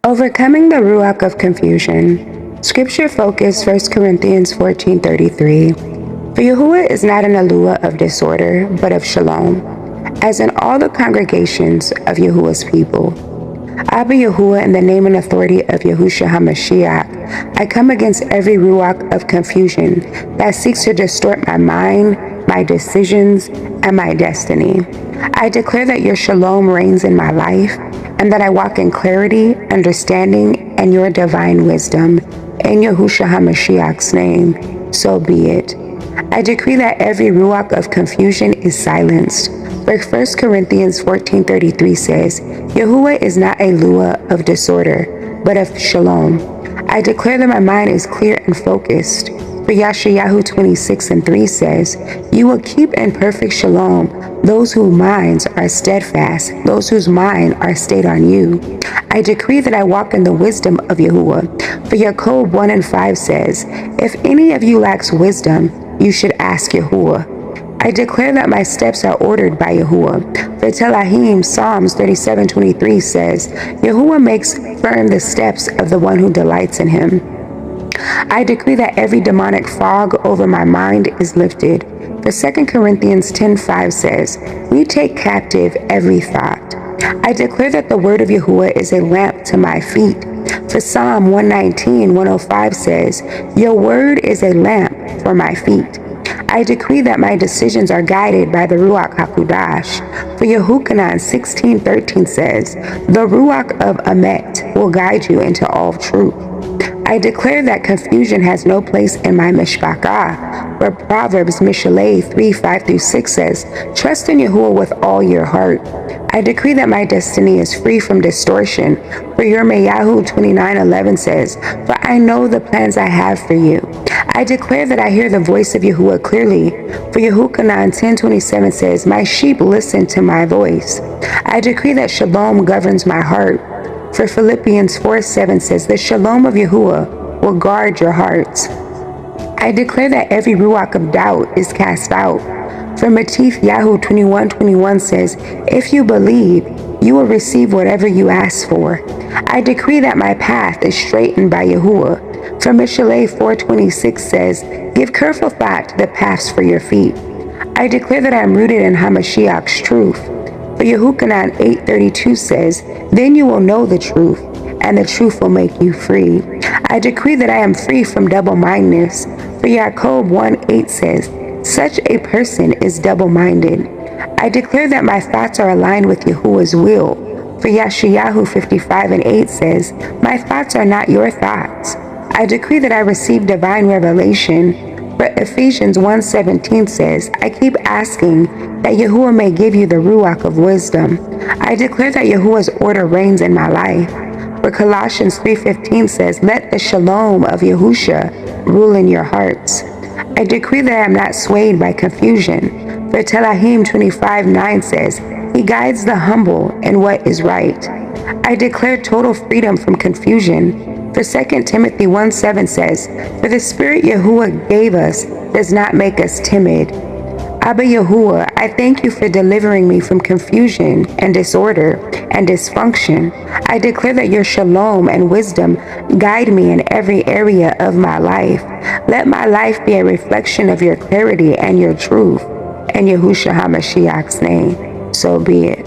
Overcoming the Ruach of Confusion. Scripture focus 1 Corinthians 14:33. For Yahuwah is not an Alua of disorder, but of shalom, as in all the congregations of Yahuwah's people. Abba Yahuwah, in the name and authority of Yahushua HaMashiach, I come against every Ruach of confusion that seeks to distort my mind, my decisions, and my destiny. I declare that your shalom reigns in my life, and that I walk in clarity, understanding, and your divine wisdom. In Yahushua HaMashiach's name, so be it. I decree that every Ruach of confusion is silenced. For 1 Corinthians 14:33 says, Yahuwah is not a lua of disorder, but of shalom. I declare that my mind is clear and focused. For Yeshayahu 26:3 says, you will keep in perfect shalom those whose minds are steadfast, those whose mind are stayed on you. I decree that I walk in the wisdom of Yahuwah. For Jacob 1:5 says, if any of you lacks wisdom, you should ask Yahuwah. I declare that my steps are ordered by Yahuwah. For Telahim, Psalms 37:23 says, Yahuwah makes firm the steps of the one who delights in him. I decree that every demonic fog over my mind is lifted. For 2 Corinthians 10:5 says, we take captive every thought. I declare that the word of Yahuwah is a lamp to my feet. For Psalm 119:105 says, your word is a lamp for my feet. I decree that my decisions are guided by the Ruach HaKodesh. For Yehukanan 16:13 says, the Ruach of Amet will guide you into all truth. I declare that confusion has no place in my mishpachah. For Proverbs Mishalei 3:5-6 says, trust in Yahuwah with all your heart. I decree that my destiny is free from distortion. For Yirmiyahu 29:11 says, for I know the plans I have for you. I declare that I hear the voice of Yahuwah clearly. For Yehukanan 10:27 says, my sheep listen to my voice. I decree that shalom governs my heart. For Philippians 4:7 says, the shalom of Yahuwah will guard your hearts. I declare that every ruach of doubt is cast out. For Matthew 21:21 says, if you believe, you will receive whatever you ask for. I decree that my path is straightened by Yahuwah. For Mishalei 4:26 says, give careful thought to the paths for your feet. I declare that I am rooted in Hamashiach's truth. For Yehukanan 8:32 says, then you will know the truth, and the truth will make you free. I decree that I am free from double-mindedness. For Jacob 1:8 says, such a person is double-minded. I declare that my thoughts are aligned with Yahuwah's will. For Yeshayahu 55:8 says, my thoughts are not your thoughts. I decree that I receive divine revelation. For Ephesians 1:17 says, I keep asking that Yahuwah may give you the Ruach of wisdom. I declare that Yahuwah's order reigns in my life. For Colossians 3:15 says, let the shalom of Yahushua rule in your hearts. I decree that I am not swayed by confusion. For Telahim 25:9 says, he guides the humble in what is right. I declare total freedom from confusion. For 2 Timothy 1:7 says, for the spirit Yahuwah gave us does not make us timid. Abba Yahuwah, I thank you for delivering me from confusion and disorder and dysfunction. I declare that your shalom and wisdom guide me in every area of my life. Let my life be a reflection of your clarity and your truth. In Yahushua HaMashiach's name, so be it.